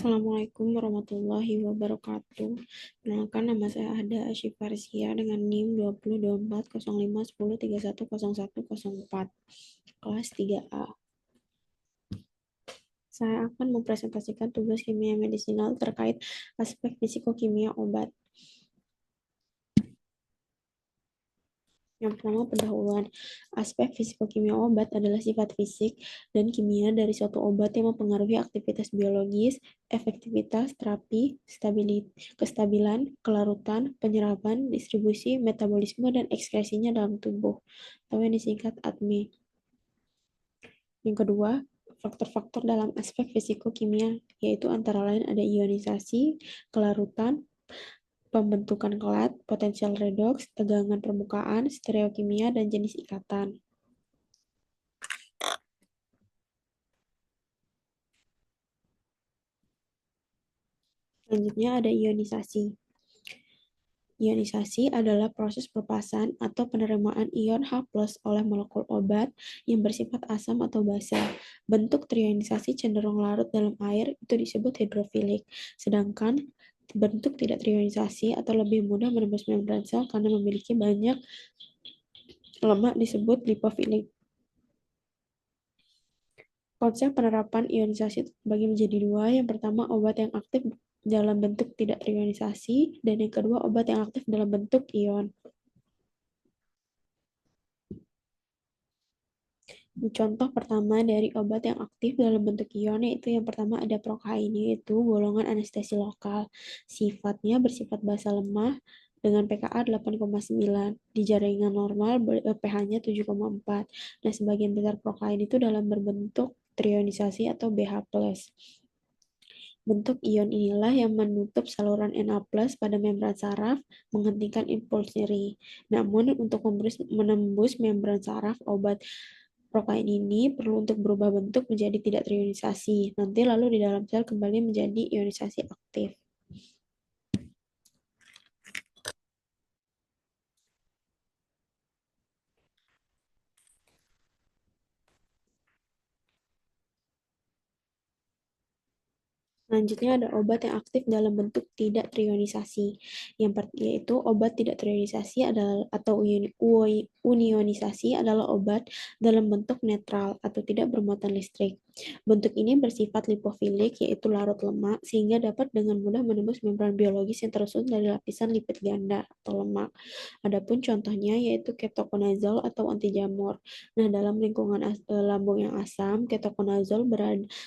Assalamualaikum warahmatullahi wabarakatuh. Perkenalkan, nama saya Ada Asyifarsia dengan NIM 20240510310104 kelas 3A. Saya akan mempresentasikan tugas kimia medisinal terkait aspek fisikokimia obat. Yang pertama, pendahuluan. Aspek fisikokimia obat adalah sifat fisik dan kimia dari suatu obat yang mempengaruhi aktivitas biologis, efektivitas terapi, kestabilan, kelarutan, penyerapan, distribusi, metabolisme, dan ekskresinya dalam tubuh, atau yang disingkat ADME. Yang kedua, faktor-faktor dalam aspek fisikokimia, yaitu antara lain ada ionisasi, kelarutan, pembentukan kelat, potensial redoks, tegangan permukaan, stereokimia, dan jenis ikatan. Selanjutnya ada ionisasi. Ionisasi adalah proses pelepasan atau penerimaan ion H+ oleh molekul obat yang bersifat asam atau basa. Bentuk terionisasi cenderung larut dalam air, itu disebut hidrofilik. Sedangkan bentuk tidak terionisasi atau lebih mudah menembus membran sel karena memiliki banyak lemak disebut lipofilik. Konsep penerapan ionisasi terbagi menjadi dua. Yang pertama, obat yang aktif dalam bentuk tidak terionisasi, dan yang kedua, obat yang aktif dalam bentuk ion. Contoh pertama dari obat yang aktif dalam bentuk ion yaitu yang pertama ada prokain, yaitu golongan anestesi lokal. Sifatnya bersifat basa lemah dengan pKa 8,9. Di jaringan normal pH-nya 7,4. Nah, sebagian besar prokain itu dalam berbentuk trionisasi atau BH+. Bentuk ion inilah yang menutup saluran Na+ pada membran saraf, menghentikan impuls nyeri. Namun, untuk menembus membran saraf, obat prokain ini perlu untuk berubah bentuk menjadi tidak terionisasi. Nanti lalu di dalam sel kembali menjadi ionisasi aktif. Selanjutnya ada obat yang aktif dalam bentuk tidak terionisasi. Yaitu obat tidak terionisasi adalah atau unionisasi adalah obat dalam bentuk netral atau tidak bermuatan listrik. Bentuk ini bersifat lipofilik, yaitu larut lemak, sehingga dapat dengan mudah menembus membran biologis yang tersusun dari lapisan lipid ganda atau lemak. Adapun contohnya yaitu ketokonazol atau antijamur. Nah, dalam lingkungan lambung yang asam, ketokonazol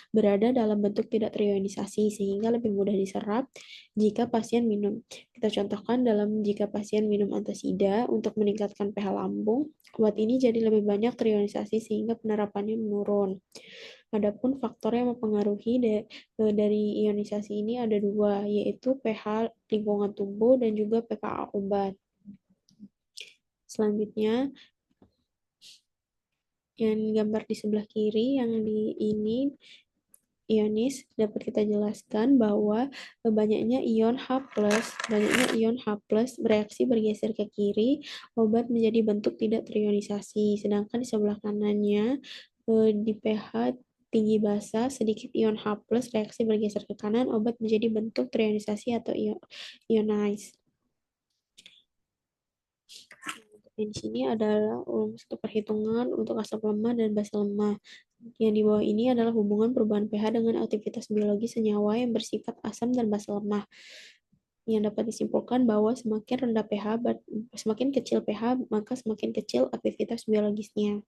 berada dalam bentuk tidak terionisasi sehingga lebih mudah diserap jika pasien minum. Kita contohkan jika pasien minum antasida untuk meningkatkan pH lambung, obat ini jadi lebih banyak terionisasi sehingga penerapannya menurun. Adapun faktor yang mempengaruhi dari ionisasi ini ada dua, yaitu pH lingkungan tubuh dan juga pKa obat. Selanjutnya, yang gambar di sebelah kiri, yang di ini ionis, dapat kita jelaskan bahwa banyaknya ion H+, bereaksi bergeser ke kiri, obat menjadi bentuk tidak terionisasi. Sedangkan di sebelah kanannya, di pH tinggi basa, sedikit ion H+, reaksi bergeser ke kanan, obat menjadi bentuk terionisasi atau ionized. Di sini adalah satu perhitungan untuk asam lemah dan basa lemah. Yang di bawah ini adalah hubungan perubahan pH dengan aktivitas biologi senyawa yang bersifat asam dan basa lemah. Yang dapat disimpulkan bahwa semakin kecil pH, maka semakin kecil aktivitas biologisnya.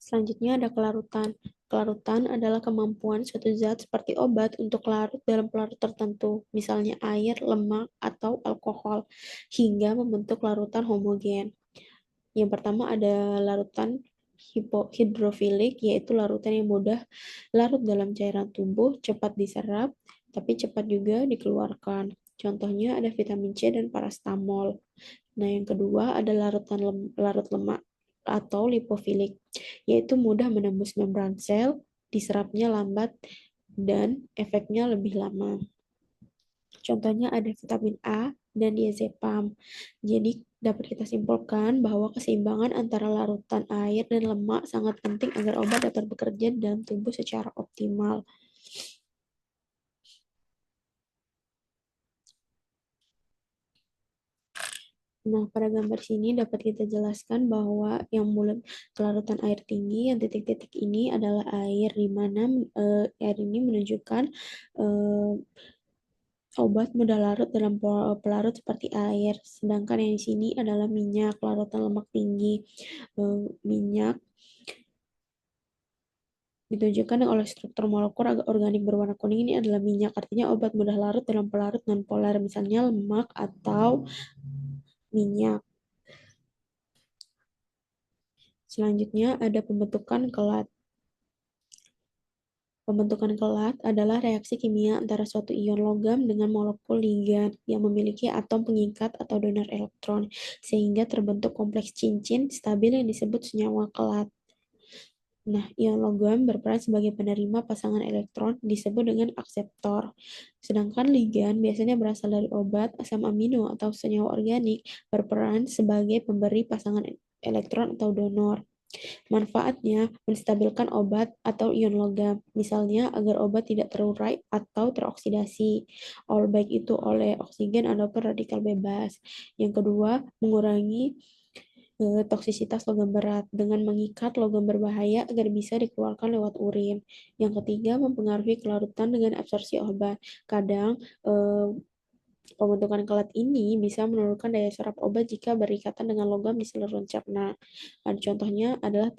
Selanjutnya ada kelarutan. Kelarutan adalah kemampuan suatu zat seperti obat untuk larut dalam pelarut tertentu, misalnya air, lemak, atau alkohol, hingga membentuk larutan homogen. Yang pertama ada larutan hidrofilik, yaitu larutan yang mudah larut dalam cairan tubuh, cepat diserap, tapi cepat juga dikeluarkan. Contohnya ada vitamin C dan parastamol. Nah, yang kedua ada larut lemak atau lipofilik, yaitu mudah menembus membran sel, diserapnya lambat, dan efeknya lebih lama. Contohnya ada vitamin A dan diazepam. Jadi dapat kita simpulkan bahwa keseimbangan antara larutan air dan lemak sangat penting agar obat dapat bekerja dalam tubuh secara optimal. Nah, pada gambar sini dapat kita jelaskan bahwa yang bulat kelarutan air tinggi, yang titik-titik ini adalah air, di mana air ini menunjukkan eh, obat mudah larut dalam pelarut seperti air. Sedangkan yang di sini adalah minyak, larutan lemak tinggi. Minyak ditunjukkan oleh struktur molekul organik berwarna kuning ini adalah minyak, artinya obat mudah larut dalam pelarut nonpolar, misalnya lemak atau minyak. Selanjutnya ada pembentukan kelat. Pembentukan kelat adalah reaksi kimia antara suatu ion logam dengan molekul ligan yang memiliki atom pengikat atau donor elektron, sehingga terbentuk kompleks cincin stabil yang disebut senyawa kelat. Nah, ion logam berperan sebagai penerima pasangan elektron disebut dengan akseptor. Sedangkan ligan biasanya berasal dari obat, asam amino, atau senyawa organik berperan sebagai pemberi pasangan elektron atau donor. Manfaatnya menstabilkan obat atau ion logam, misalnya agar obat tidak terurai atau teroksidasi, baik itu oleh oksigen ataupun radikal bebas. Yang kedua, mengurangi toksisitas logam berat dengan mengikat logam berbahaya agar bisa dikeluarkan lewat urin. Yang ketiga, mempengaruhi kelarutan dengan absorpsi obat. Kadang pembentukan kelat ini bisa menurunkan daya serap obat jika berikatan dengan logam di saluran cerna. Contohnya adalah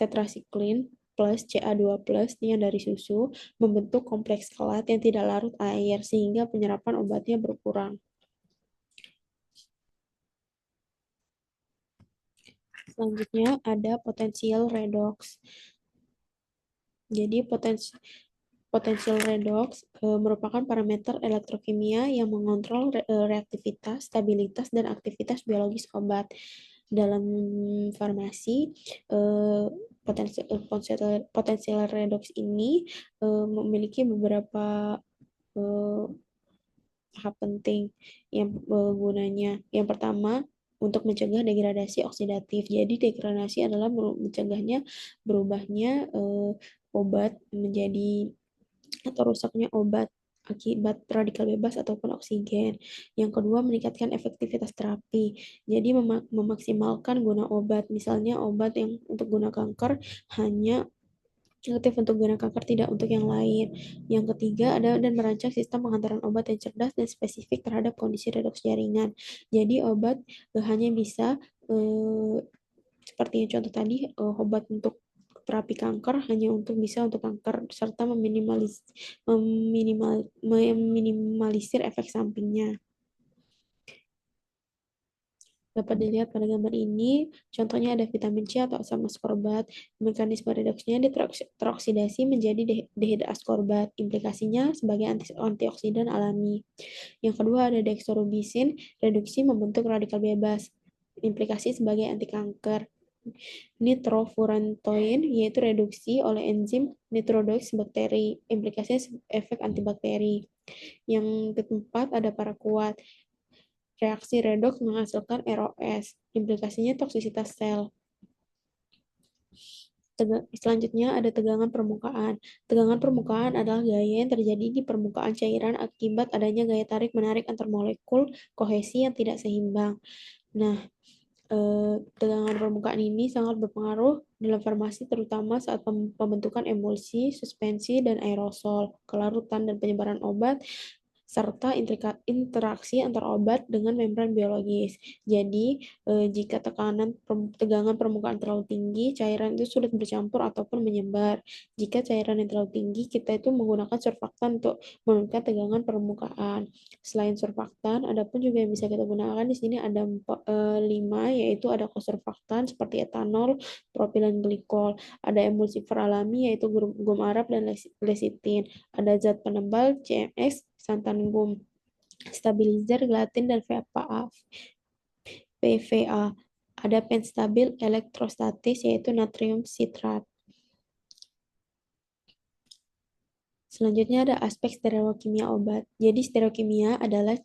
tetrasiklin plus Ca2 plus yang dari susu membentuk kompleks kelat yang tidak larut air sehingga penyerapan obatnya berkurang. Selanjutnya ada potensial redox. Jadi potensial redox merupakan parameter elektrokimia yang mengontrol reaktivitas, stabilitas, dan aktivitas biologis obat. Dalam farmasi, potensial redox ini memiliki beberapa tahap penting yang gunanya. Yang pertama, untuk mencegah degradasi oksidatif. Jadi degradasi adalah mencegahnya berubahnya obat menjadi atau rusaknya obat akibat radikal bebas ataupun oksigen. Yang kedua, meningkatkan efektivitas terapi. Jadi memaksimalkan guna obat. Misalnya obat yang untuk guna kanker hanya efektif untuk guna kanker, tidak untuk yang lain. Yang ketiga ada dan merancang sistem pengantaran obat yang cerdas dan spesifik terhadap kondisi redoks jaringan. Jadi obat hanya bisa seperti yang contoh tadi, obat untuk terapi kanker hanya untuk bisa untuk kanker serta meminimalisir efek sampingnya. Dapat dilihat pada gambar ini, contohnya ada vitamin C atau asam askorbat. Mekanisme redoksnya teroksidasi menjadi dehidroaskorbat. Implikasinya sebagai antioksidan alami. Yang kedua ada dextrobisin, reduksi membentuk radikal bebas. Implikasi sebagai anti kanker. Nitrofurantoin, yaitu reduksi oleh enzim nitrodox bakteri. Implikasinya efek antibakteri. Yang keempat ada paraquat. Reaksi redoks menghasilkan ROS. Implikasinya toksisitas sel. Selanjutnya ada tegangan permukaan. Tegangan permukaan adalah gaya yang terjadi di permukaan cairan akibat adanya gaya tarik-menarik antar molekul kohesi yang tidak seimbang. Nah, tegangan permukaan ini sangat berpengaruh dalam farmasi, terutama saat pembentukan emulsi, suspensi, dan aerosol, kelarutan dan penyebaran obat, serta interaksi antar obat dengan membran biologis. Jadi, jika tegangan permukaan terlalu tinggi, cairan itu sulit bercampur ataupun menyebar. Jika cairan yang terlalu tinggi, kita itu menggunakan surfaktan untuk menurunkan tegangan permukaan. Selain surfaktan, ada pun juga yang bisa kita gunakan di sini ada 5, yaitu ada kosurfaktan seperti etanol, propilen glikol, ada emulsifer alami yaitu gum arab dan lecitin, ada zat penebal CMX, santan gum, stabilizer gelatin dan PVA. Ada penstabil elektrostatis yaitu natrium sitrat. Selanjutnya ada aspek stereokimia obat. Jadi stereokimia adalah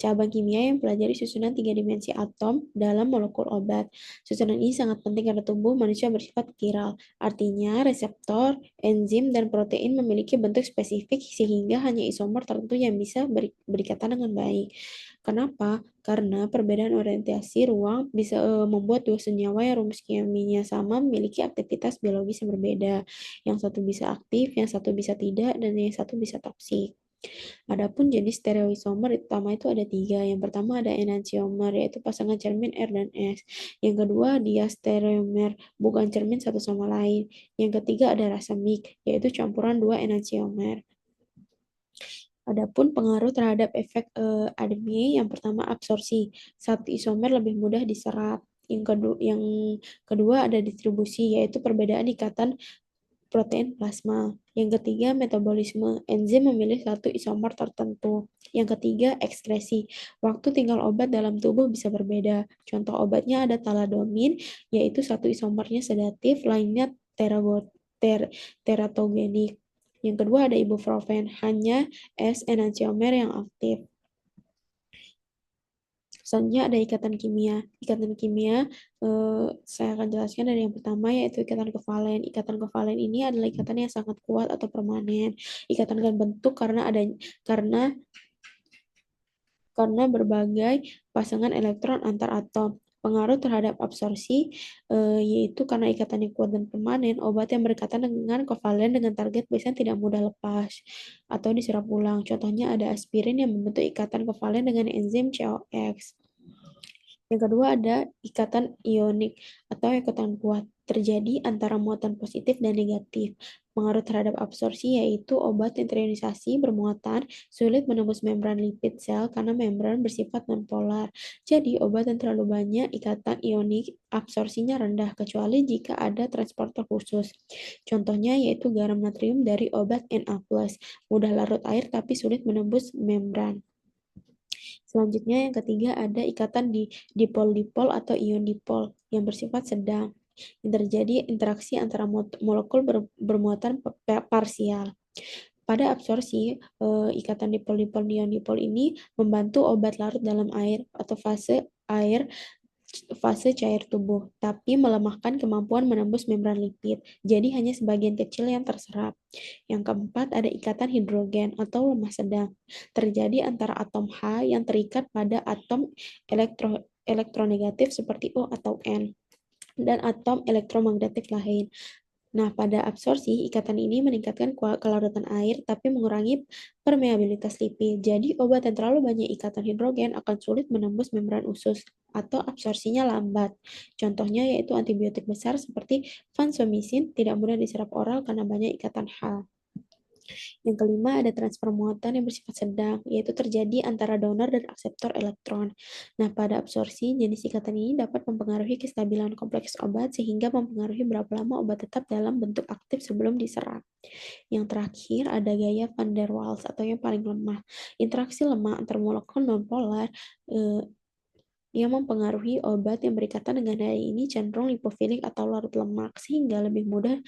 cabang kimia yang pelajari susunan tiga dimensi atom dalam molekul obat. Susunan ini sangat penting karena tubuh manusia bersifat kiral. Artinya, reseptor, enzim, dan protein memiliki bentuk spesifik sehingga hanya isomer tertentu yang bisa berikatan dengan baik. Kenapa? Karena perbedaan orientasi ruang bisa membuat dua senyawa yang rumus kimianya sama memiliki aktivitas biologis yang berbeda. Yang satu bisa aktif, yang satu bisa tidak, dan yang satu bisa toksik. Adapun jenis stereoisomer utama itu ada tiga. Yang pertama ada enantiomer, yaitu pasangan cermin R dan S. Yang kedua diastereomer, bukan cermin satu sama lain. Yang ketiga ada racemic, yaitu campuran dua enantiomer. Adapun pengaruh terhadap efek ADME, yang pertama absorpsi. Satu isomer lebih mudah diserap. Yang kedua ada distribusi, yaitu perbedaan ikatan protein plasma. Yang ketiga, metabolisme. Enzim memilih satu isomer tertentu. Yang ketiga, ekstresi. Waktu tinggal obat dalam tubuh bisa berbeda. Contoh obatnya ada thalidomid, yaitu satu isomernya sedatif, lainnya teratogenik. Yang kedua ada ibuprofen, hanya S-enantiomer yang aktif. Selanjutnya ada ikatan kimia. Ikatan kimia saya akan jelaskan dari yang pertama yaitu ikatan kovalen. Ikatan kovalen ini adalah ikatan yang sangat kuat atau permanen. Ikatan kan bentuk karena berbagai pasangan elektron antar atom. Pengaruh terhadap absorpsi yaitu karena ikatan yang kuat dan permanen, obat yang berkaitan dengan kovalen dengan target biasanya tidak mudah lepas atau diserap ulang. Contohnya ada aspirin yang membentuk ikatan kovalen dengan enzim COX. Yang kedua ada ikatan ionik atau ikatan kuat terjadi antara muatan positif dan negatif. Pengaruh terhadap absorpsi yaitu obat yang terionisasi bermuatan sulit menembus membran lipid sel karena membran bersifat nonpolar. Jadi obat yang terlalu banyak ikatan ionik absorpsinya rendah kecuali jika ada transporter khusus. Contohnya yaitu garam natrium dari obat Na+, mudah larut air tapi sulit menembus membran. Selanjutnya yang ketiga ada ikatan di dipol-dipol atau ion dipol yang bersifat sedang. Yang terjadi interaksi antara molekul bermuatan parsial. Pada absorpsi, ikatan dipol-dipol ion dipol ini membantu obat larut dalam air atau fase cair tubuh, tapi melemahkan kemampuan menembus membran lipid. Jadi hanya sebagian kecil yang terserap. Yang keempat ada ikatan hidrogen atau lemah sedang. Terjadi antara atom H yang terikat pada atom elektronegatif seperti O atau N dan atom elektromagnetik lain. Nah, pada absorpsi, ikatan ini meningkatkan kelarutan air tapi mengurangi permeabilitas lipid. Jadi, obat yang terlalu banyak ikatan hidrogen akan sulit menembus membran usus atau absorpsinya lambat. Contohnya yaitu antibiotik besar seperti vancomycin tidak mudah diserap oral karena banyak ikatan H. Yang kelima ada transfer muatan yang bersifat sedang, yaitu terjadi antara donor dan akseptor elektron. Nah, pada absorpsi, jenis ikatan ini dapat mempengaruhi kestabilan kompleks obat sehingga mempengaruhi berapa lama obat tetap dalam bentuk aktif sebelum diserap. Yang terakhir ada gaya van der Waals atau yang paling lemah. Interaksi lemah antar molekul nonpolar yang mempengaruhi obat yang berikatan dengan daya ini cenderung lipofilik atau larut lemak sehingga lebih mudah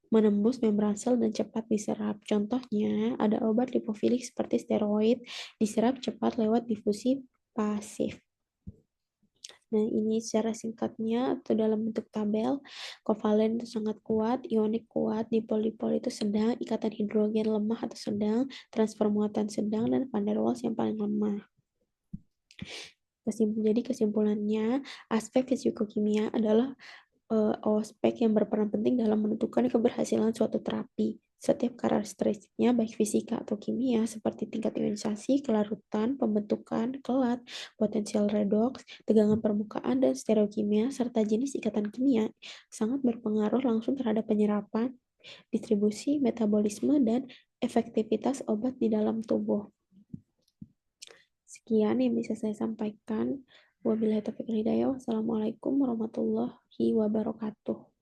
menembus membran sel dan cepat diserap. Contohnya, ada obat lipofilik seperti steroid diserap cepat lewat difusi pasif. Nah, ini secara singkatnya atau dalam bentuk tabel. Kovalen itu sangat kuat, ionik kuat, dipol-dipol itu sedang, ikatan hidrogen lemah atau sedang, transfer muatan sedang, dan van der Waals yang paling lemah. Jadi kesimpulannya, aspek fisikokimia adalah aspek yang berperan penting dalam menentukan keberhasilan suatu terapi. Setiap karakteristiknya, baik fisika atau kimia, seperti tingkat ionisasi, kelarutan, pembentukan, kelat, potensial redoks, tegangan permukaan, dan stereokimia, serta jenis ikatan kimia, sangat berpengaruh langsung terhadap penyerapan, distribusi, metabolisme, dan efektivitas obat di dalam tubuh. Sekian yang bisa saya sampaikan. Wabillahi taufiq wal hidayah. Wassalamualaikum warahmatullahi wabarakatuh.